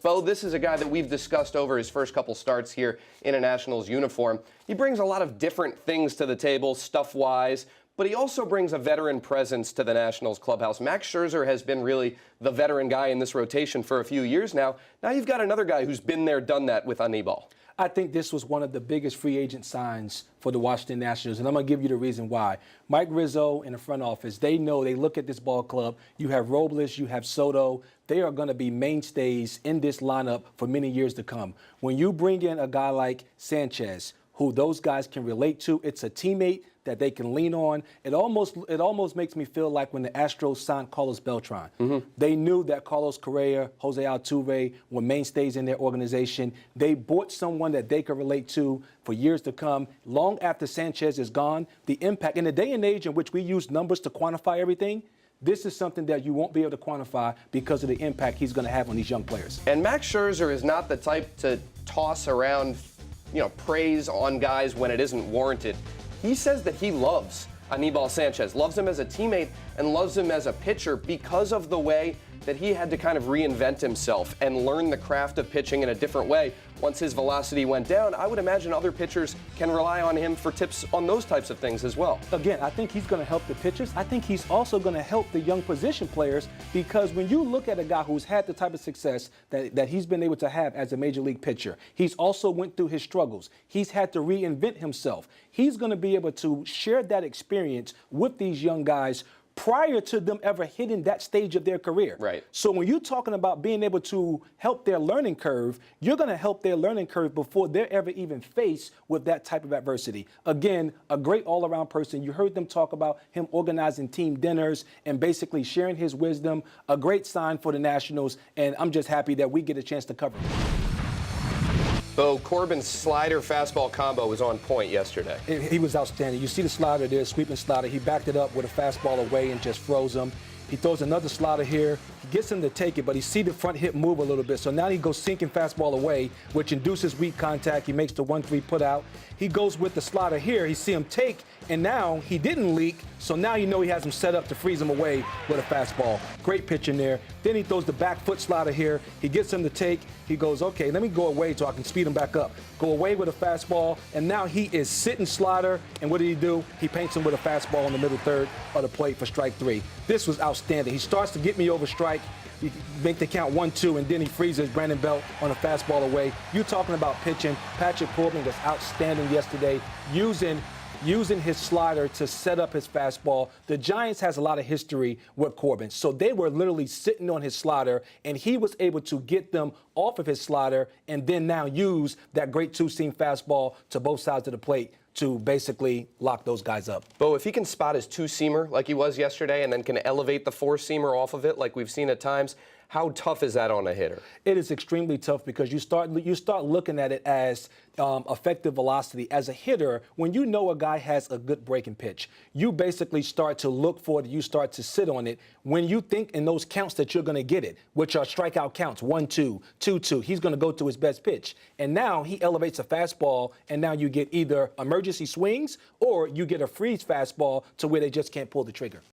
Bo, this is a guy that we've discussed over his first couple starts here in a Nationals uniform. He brings a lot of different things to the table, stuff-wise, but he also brings a veteran presence to the Nationals clubhouse. Max Scherzer has been really the veteran guy in this rotation for a few years now. Now you've got another guy who's been there, done that with Anibal. I think this was one of the biggest free agent signs for the Washington Nationals, and I'm going to give you the reason why. Mike Rizzo in the front office, they know, they look at this ball club. You have Robles, you have Soto. They are going to be mainstays in this lineup for many years to come. When you bring in a guy like Sanchez, who those guys can relate to, it's a teammate that they can lean on. It almost makes me feel like when the Astros signed Carlos Beltran. They knew that Carlos Correa, Jose Altuve were mainstays in their organization. They bought someone that they could relate to for years to come. Long after Sanchez is gone, the impact, in the day and age in which we use numbers to quantify everything, this is something that you won't be able to quantify because of the impact he's going to have on these young players. And Max Scherzer is not the type to toss around, praise on guys when it isn't warranted. He says that he loves Anibal Sanchez, loves him as a teammate and loves him as a pitcher because of the way that he had to kind of reinvent himself and learn the craft of pitching in a different way. Once his velocity went down, I would imagine other pitchers can rely on him for tips on those types of things as well. Again, I think he's going to help the pitchers. I think he's also going to help the young position players, because when you look at a guy who's had the type of success that he's been able to have as a major league pitcher, he's also went through his struggles. He's had to reinvent himself. He's going to be able to share that experience with these young guys prior to them ever hitting that stage of their career. Right. So when you're talking about being able to help their learning curve, you're going to help their learning curve before they're ever even faced with that type of adversity. Again, a great all-around person. You heard them talk about him organizing team dinners and basically sharing his wisdom. A great sign for the Nationals, and I'm just happy that we get a chance to cover him. Bo, Corbin's slider-fastball combo was on point yesterday. He was outstanding. You see the slider there, sweeping slider. He backed it up with a fastball away and just froze him. He throws another slider here. He gets him to take it, but he sees the front hip move a little bit. So now he goes sinking fastball away, which induces weak contact. He makes the 1-3 put out. He goes with the slider here. He see him take, and now he didn't leak. So now you know he has him set up to freeze him away with a fastball. Great pitch in there. Then he throws the back foot slider here. He gets him to take. He goes, okay, let me go away so I can speed him back up. Go away with a fastball, and now he is sitting slider. And what did he do? He paints him with a fastball in the middle third of the plate for strike 3. This was outstanding. He starts to get me over strike. He make the count 1-2, and then he freezes Brandon Belt on a fastball away. You're talking about pitching. Patrick Corbin was outstanding yesterday, using his slider to set up his fastball. The Giants has a lot of history with Corbin, so they were literally sitting on his slider, and he was able to get them off of his slider and then now use that great two-seam fastball to both sides of the plate to basically lock those guys up. Bo, if he can spot his two-seamer like he was yesterday and then can elevate the four-seamer off of it like we've seen at times, how tough is that on a hitter? It is extremely tough because you start looking at it as effective velocity. As a hitter, when you know a guy has a good breaking pitch, you basically start to look for it. You start to sit on it. When you think in those counts that you're going to get it, which are strikeout counts, 1-2, 2-2, he's going to go to his best pitch. And now he elevates a fastball, and now you get either emergency swings or you get a freeze fastball to where they just can't pull the trigger.